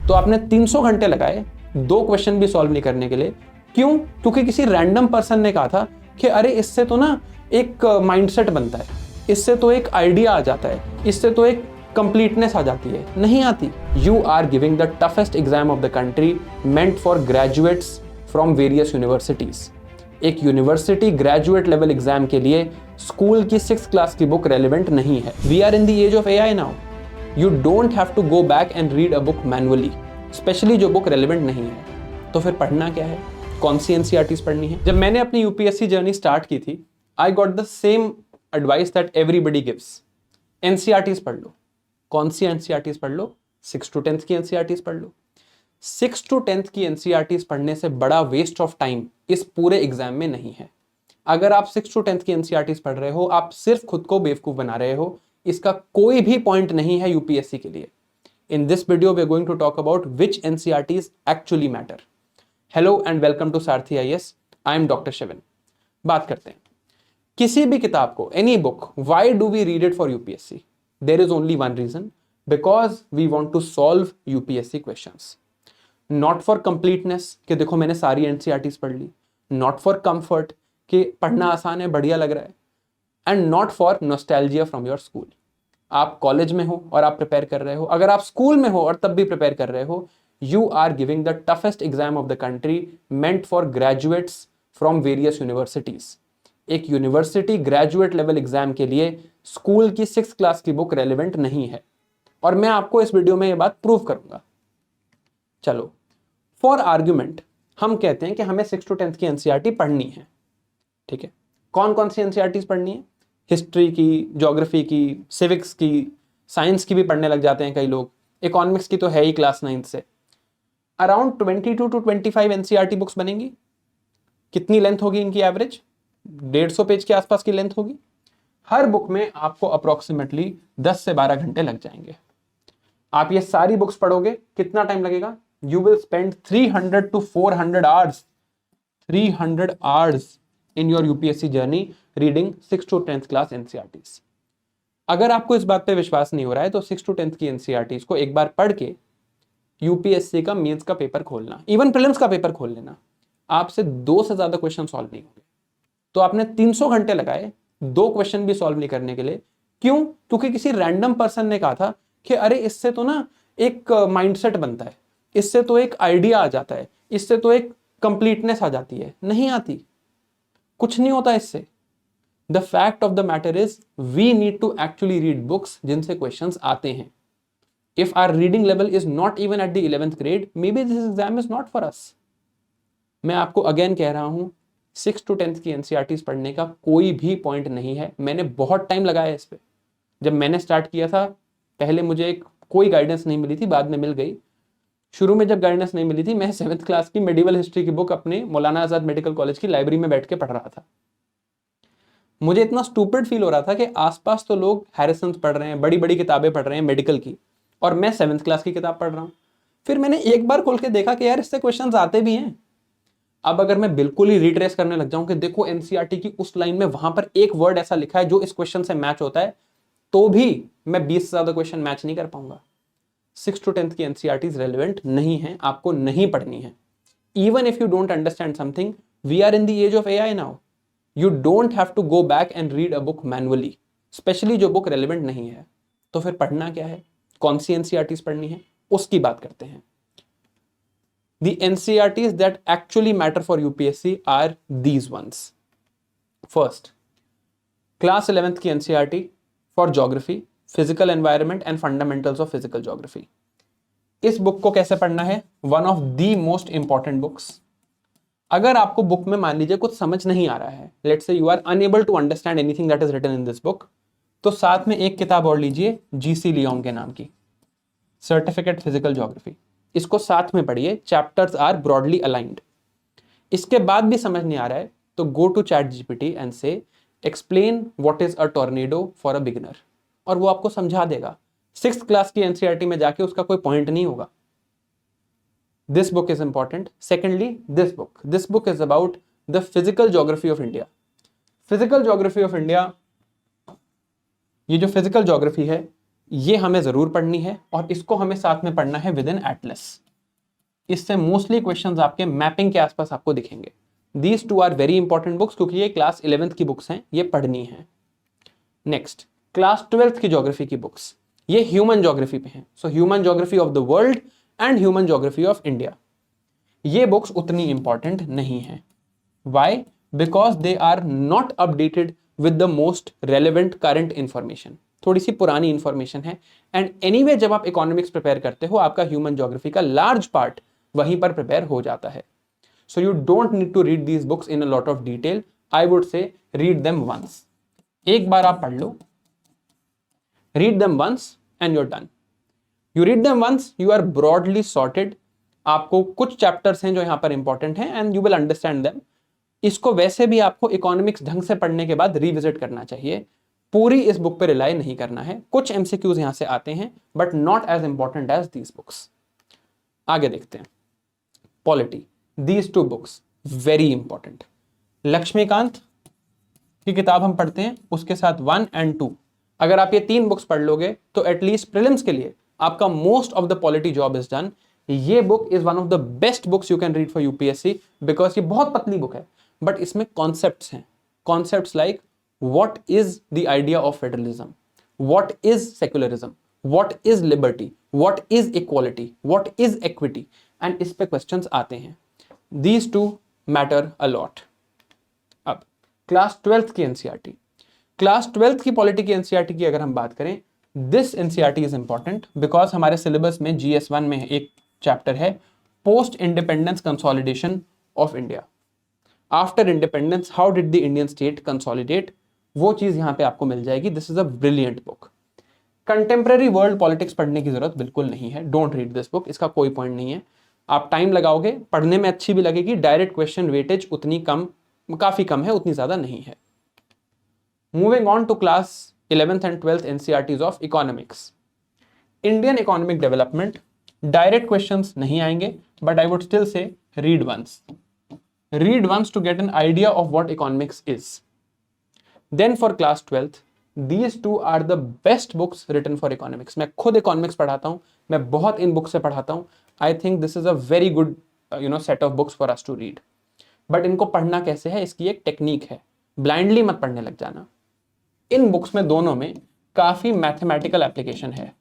तो आपने 300 घंटे लगाए 2 क्वेश्चन भी सॉल्व नहीं करने के लिए। क्यों? क्योंकि किसी रैंडम पर्सन ने कहा था कि अरे इससे तो ना एक माइंडसेट बनता है, इससे तो एक आइडिया आ जाता है, इससे तो एक कंप्लीटनेस आ जाती है। नहीं आती। You are giving the toughest exam of the country meant for graduates from various universities. एक यूनिवर्सिटी ग्रेजुएट लेवल एग्जाम के लिए स्कूल की 6th क्लास की बुक रेलिवेंट नहीं है। We are in the age of AI now. You don't have to go back and read a book manually, specially जो book relevant नहीं है। तो फिर पढ़ना क्या है? कौन सी NCERTs पढ़नी है? जब मैंने अपनी UPSC जर्नी स्टार्ट की थी, I got the same advice that everybody gives. NCERTs पढ़ लो। कौन सी NCERTs पढ़ लो? 6 to 10th की NCERTs पढ़ लो। 6 to 10th की NCERTs पढ़ने से बड़ा वेस्ट ऑफ टाइम इस पूरे एग्जाम में नहीं है। अगर आप 6 to 10th की NCERTs पढ़ रहे हो, आप सिर्फ खुद को बेवकूफ बना रहे हो। इसका कोई भी पॉइंट नहीं है UPSC के लिए। In this video, we are going to talk about which NCERTs actually matter. Hello and welcome to Sarthi IAS. I am Dr. Shivan. बात करते हैं किसी भी किताब को, any book. Why do we read it for UPSC? There is only one reason. Because we want to solve UPSC questions. Not for completeness कि देखो मैंने सारी NCERTs पढ़ ली. Not for comfort कि पढ़ना आसान है, बढ़िया लग रहा है. And not for nostalgia from your school. आप कॉलेज में हो और आप प्रिपेयर कर रहे हो, अगर आप स्कूल में हो और तब भी प्रिपेयर कर रहे हो, you are giving the toughest exam of the country meant for graduates from various universities. एक यूनिवर्सिटी ग्रेजुएट लेवल एग्जाम के लिए स्कूल की 6th क्लास की बुक रेलिवेंट नहीं है, और मैं आपको इस वीडियो में ये बात प्रूव करूंगा। चलो, फॉर आर्ग्यूमेंट हम कहते हैं कि हमें 6 to 10th की NCERT पढ़नी है। ठीक है, कौन कौन सी NCERTs पढ़नी है? हिस्ट्री की, ज्योग्राफी की, सिविक्स की, साइंस की भी पढ़ने लग जाते हैं कई लोग। इकोनॉमिक्स की तो है ही क्लास 9th से। अराउंड 22 to 25 NCERT बुक्स बनेंगी। कितनी लेंथ होगी इनकी? एवरेज 150 पेज के आसपास की लेंथ होगी। हर बुक में आपको अप्रोक्सीमेटली 10 से 12 घंटे लग जाएंगे। आप ये सारी बुक्स पढ़ोगे, कितना टाइम लगेगा? You will spend 300 to 400 hours 300 hours in your UPSC journey reading 6 to 10th class NCERTs। अगर आपको इस बात पे विश्वास नहीं हो रहा है तो 6 to 10th की NCERTs को एक बार पढ़ के UPSC का मेंस का पेपर खोलना, इवन प्रीलिम्स का पेपर खोल लेना, आपसे 2 से ज्यादा क्वेश्चन सॉल्व नहीं होंगे। तो आपने 300 घंटे लगाए 2 क्वेश्चन भी सॉल्व नहीं करने के लिए। क्यों? क्योंकि किसी रैंडम पर्सन ने कहा था कि अरे इससे तो ना एक माइंडसेट बनता है, इससे तो एक आइडिया आ जाता है, इससे तो एक कंप्लीटनेस आ जाती है। नहीं आती, कुछ नहीं होता इससे। The fact of the matter is we need to actually read books जिनसे क्वेश्चंस आते हैं। If our reading level is not even at the 11th grade, maybe this exam is not for us. मैं आपको again कह रहा हूं, 6 to 10th की NCERTs पढ़ने का कोई भी पॉइंट नहीं है। मैंने बहुत टाइम लगाया इस पे। जब मैंने स्टार्ट किया था, पहले मुझे कोई गाइडेंस नहीं मिली थी, बाद में मिल गई। शुरू में जब गाइडेंस नहीं मिली थी, मैं 7th क्लास की मेडिवल हिस्ट्री की बुक अपने मौलाना आजाद मेडिकल कॉलेज की लाइब्रेरी में बैठ के पढ़ रहा था। मुझे इतना स्टूपिड फील हो रहा था कि आसपास तो लोग हैरिसन पढ़ रहे हैं, बड़ी बड़ी किताबें पढ़ रहे हैं मेडिकल की, और मैं 7th क्लास की किताब पढ़ रहा हूँ। फिर मैंने एक बार खोल के देखा कि यार इससे क्वेश्चंस आते भी हैं। अब अगर मैं बिल्कुल ही रिट्रेस करने लग जाऊं कि देखो NCERT की उस लाइन में वहां पर एक वर्ड ऐसा लिखा है जो इस क्वेश्चन से मैच होता है, तो भी मैं 20 से ज्यादा क्वेश्चन मैच नहीं कर पाऊंगा। 6 to 10th की NCERTs रेलिवेंट नहीं है, आपको नहीं पढ़नी है। Even if you don't understand something, we are in the age of AI now. You don't have to go back and read a book manually, specially जो बुक रेलिवेंट नहीं है। तो फिर पढ़ना क्या है? कौन सी NCERTs पढ़नी है, उसकी बात करते हैं। The NCERTs that actually matter for UPSC are these ones. First, class 11th की NCERT for geography, physical environment and fundamentals of physical geography. इस बुक को कैसे पढ़ना है? One of the most important books. अगर आपको बुक में मान लीजिए कुछ समझ नहीं आ रहा है, let's say you are unable to understand anything that is written in this book, तो साथ में एक किताब और लीजिए GC लियोंग के नाम की, सर्टिफिकेट फिजिकल ज्योग्राफी। इसको साथ में पढ़िए, चैप्टर्स आर ब्रॉडली अलाइंड। इसके बाद भी समझ नहीं आ रहा है तो गो टू ChatGPT एंड से explain what is a tornado for a beginner, और वो आपको समझा देगा। 6th क्लास की NCERT में जाके उसका कोई पॉइंट नहीं होगा। This book is important. Secondly, this book is about the physical geography of India. Physical geography of India, ये जो फिजिकल ज्योग्राफी है ये हमें जरूर पढ़नी है और इसको हमें साथ में पढ़ना है विद इन एटलस। इससे मोस्टली क्वेश्चंस आपके मैपिंग के आसपास आपको दिखेंगे। These two are very important books क्योंकि ये क्लास 11th की बुक्स हैं, ये पढ़नी है। नेक्स्ट, क्लास 12th की ज्योग्राफी की बुक्स, ये ह्यूमन ज्योग्राफी पे हैं। So human geography of the world and human geography of India, ये बुक्स उतनी इंपॉर्टेंट नहीं है। Why? Because they are not updated with the most relevant current information, थोड़ी सी पुरानी इंफॉर्मेशन है। एंड एनीवे जब आप इकोनॉमिक्स प्रिपेयर करते हो, आपका ह्यूमन ज्योग्राफी का लार्ज पार्ट वहीं पर प्रिपेयर हो जाता है। So you don't need to read these books in a lot of detail, I would say read them once, एक बार आप पढ़ लो, read them once and you're done. You read them once, you are broadly sorted. आपको कुछ chapters हैं जो यहां पर इंपॉर्टेंट हैं and you will understand them. इसको वैसे भी आपको इकोनॉमिक्स ढंग से पढ़ने के बाद रिविजिट करना चाहिए, पूरी इस बुक पे रिलाई नहीं करना है। कुछ एमसीक्यूज यहां से आते हैं but not as important as these books. आगे देखते हैं, polity, these two books very important. Laxmikanth की किताब हम पढ़ते हैं, उसके साथ 1 and 2, अगर आप ये 3 बुक्स पढ़ लोगे तो एटलीस्ट प्रीलिम्स के लिए आपका most of the polity job is done. ये book is one of the best books you can read for UPSC, because ये बहुत पतली बुक है बट इसमें कॉन्सेप्ट्स हैं। Concepts like what is the idea of federalism, what is secularism, what is liberty, what is equality, what is equity, and इस पे questions आते हैं। These two matter a lot. अब क्लास 12th की NCERT, class 12th की polity की NCERT की अगर हम बात करें, this NCERT is important because हमारे सिलेबस में GS1 में एक चैप्टर है post independence consolidation of India. After independence how did the Indian state consolidate, वो चीज यहां पे आपको मिल जाएगी। This is a brilliant book. Contemporary world politics पढ़ने की जरूरत बिल्कुल नहीं है, डोंट रीड दिस बुक, इसका कोई पॉइंट नहीं है। आप टाइम लगाओगे, पढ़ने में अच्छी भी लगेगी, डायरेक्ट क्वेश्चन वेटेज उतनी कम, काफी कम है, उतनी ज्यादा नहीं है। Moving on to class 11th and 12th NCERTs of economics, Indian economic development, direct questions नहीं आएंगे but I would still say read once to get an idea of what economics is. Then for class 12th, these two are the best books written for economics। मैं खुद economics पढ़ाता हूं, मैं बहुत in book से पढ़ाता हूं। I think this is a very good set of books for us to read. But इनको पढ़ना कैसे है, इसकी एक टेक्निक है, ब्लाइंडली मत पढ़ने लग जाना। इन बुक्स में दोनों में काफी मैथमेटिकल एप्लीकेशन है,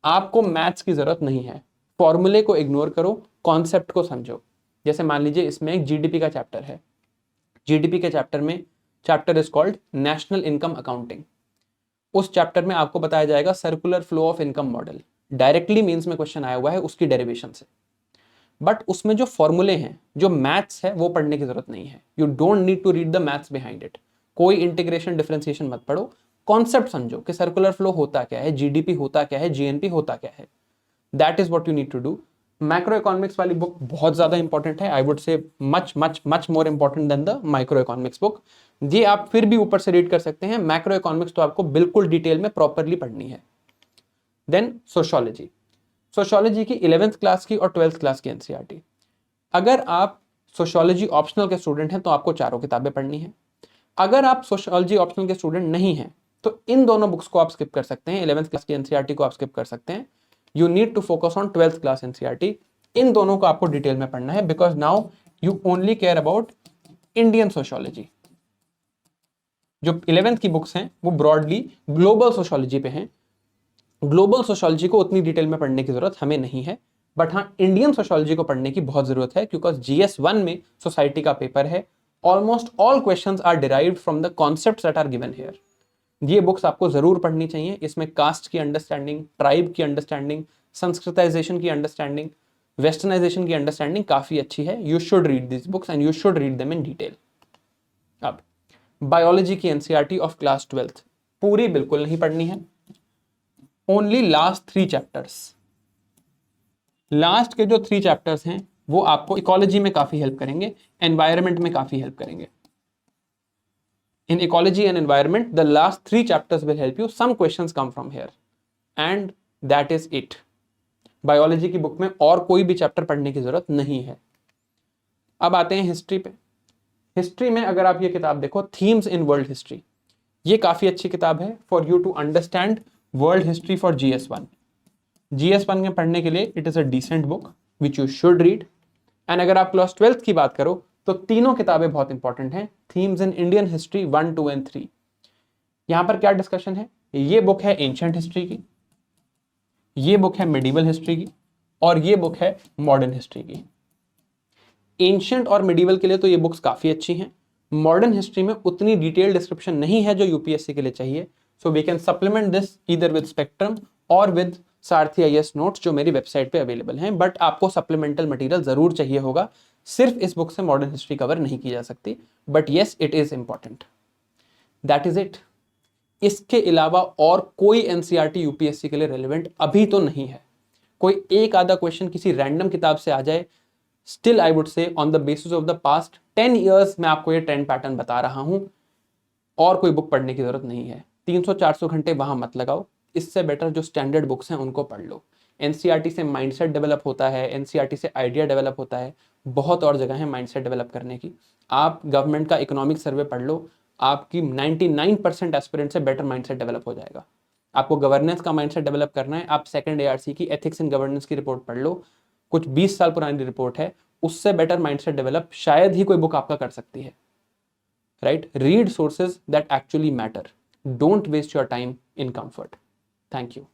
आपको मैथ्स की जरूरत नहीं है। फॉर्मूले को इग्नोर करो, कॉन्सेप्ट को समझो। जैसे मान लीजिए इसमें एक जीडीपी का चैप्टर है, जीडीपी के चैप्टर में chapter is called national income accounting. उस चैप्टर में आपको बताया जाएगा circular flow of income model, directly means में क्वेश्चन आया हुआ है उसकी डेरिवेशन से। बट उसमें जो फॉर्मूले हैं, जो मैथ्स है, वो पढ़ने की जरूरत नहीं है। You don't need to read the maths behind it. कोई इंटीग्रेशन डिफरेंशिएशन मत पढ़ो, कॉन्सेप्ट समझो कि सर्कुलर फ्लो होता क्या है, जीडीपी होता क्या है, जीएनपी होता क्या है। That is what you need to do. Macro economics वाली बुक बहुत ज्यादा इंपॉर्टेंट है, I would say much much much more important than the micro economics book. ये आप फिर भी ऊपर से रीड कर सकते हैं, मैक्रो इकोनॉमिक्स तो आपको बिल्कुल डिटेल में प्रॉपरली पढ़नी है। देन सोशियोलॉजी, सोशियोलॉजी की 11th क्लास की और 12th क्लास की एनसीईआरटी। अगर आप सोशियोलॉजी ऑप्शनल के स्टूडेंट हैं तो आपको चारों किताबें पढ़नी है। अगर आप सोशियोलॉजी ऑप्शनल के स्टूडेंट नहीं हैं तो इन दोनों बुक्स को आप स्किप कर सकते हैं, 11th क्लास की एनसीईआरटी को आप स्किप कर सकते हैं। You need to focus on 12th class NCERT. इन दोनों को आपको डिटेल में पढ़ना है because now you only care about Indian sociology. जो 11th की बुक्स हैं वो ब्रॉडली ग्लोबल सोशियोलॉजी पे हैं। ग्लोबल सोशियोलॉजी को उतनी डिटेल में पढ़ने की जरूरत हमें नहीं है, बट हाँ इंडियन सोशियोलॉजी को पढ़ने की बहुत जरूरत है क्योंकि GS1 में सोसाइटी का पेपर है। Almost all questions are derived from the concepts that are given here. ये बुक्स आपको जरूर पढ़नी चाहिए। इसमें कास्ट की अंडरस्टैंडिंग, ट्राइब की अंडरस्टैंडिंग, संस्कृताइजेशन की अंडरस्टैंडिंग, वेस्टर्नाइजेशन की अंडरस्टैंडिंग काफी अच्छी है। You should read this books and you should read them in detail. अब बायोलॉजी की एनसीईआरटी ऑफ क्लास 12th पूरी बिल्कुल नहीं पढ़नी है, ओनली लास्ट 3 चैप्टर्स। लास्ट के जो 3 चैप्टर्स हैं वो आपको इकोलॉजी में काफी हेल्प करेंगे, एनवायरनमेंट में काफी हेल्प करेंगे। In ecology and environment the last 3 chapters will help you, some questions come from here and that is it. Biology की बुक में और कोई भी चैप्टर पढ़ने की जरूरत नहीं है। अब आते हैं हिस्ट्री पे। हिस्ट्री में अगर आप ये किताब देखो, थीम्स इन वर्ल्ड हिस्ट्री, ये काफी अच्छी किताब है for you to understand world history for GS1। GS1 में पढ़ने के लिए it is a decent book which you should read. And अगर आप क्लास 12th की बात करो तो तीनों किताबें बहुत इंपॉर्टेंट हैं, themes in Indian history 1, 2 and 3। यहां पर क्या डिस्कशन है, ये बुक है एंशिएंट हिस्ट्री की, ये बुक है मिडिवल हिस्ट्री की, और ये बुक है मॉडर्न हिस्ट्री की। एंशिएंट और मिडिवल के लिए तो ये बुक्स काफी अच्छी हैं, मॉडर्न हिस्ट्री में उतनी डिटेल डिस्क्रिप्शन नहीं है जो यूपीएससी के लिए चाहिए, so we can supplement this either with spectrum और विद सारथी IAS नोट्स जो मेरी वेबसाइट पे अवेलेबल हैं। बट आपको सप्लीमेंटल मटेरियल जरूर चाहिए होगा, सिर्फ इस बुक से मॉडर्न हिस्ट्री कवर नहीं की जा सकती, but yes it is important. That is it. इसके अलावा और कोई एनसीईआरटी यूपीएससी के लिए रेलिवेंट अभी तो नहीं है। कोई एक आधा क्वेश्चन किसी रैंडम किताब से आ जाए, स्टिल आई वुड से on the basis of the past 10 years मैं आपको ये ट्रेंड पैटर्न बता रहा हूं, और कोई बुक पढ़ने की जरूरत नहीं है। 300-400 घंटे वहां मत लगाओ, इससे बेटर जो स्टैंडर्ड बुक्स हैं उनको पढ़ लो। एनसीईआरटी से माइंडसेट डेवलप होता है, एनसीईआरटी से आइडिया डेवलप होता है, बहुत और जगह है माइंडसेट डेवलप करने की। आप गवर्नमेंट का इकोनॉमिक सर्वे पढ़ लो, आपकी 99% एस्पिरेंट से बेटर माइंडसेट डेवलप हो जाएगा। आपको गवर्नेंस का माइंडसेट डेवलप करना है, आप सेकंड ARC की एथिक्स इन गवर्नेंस की रिपोर्ट पढ़ लो, कुछ 20 साल पुरानी रिपोर्ट है, उससे बेटर माइंडसेट डेवलप शायद ही कोई बुक आपका कर सकती है। Right, read sources that actually matter, don't waste your time in comfort. Thank you.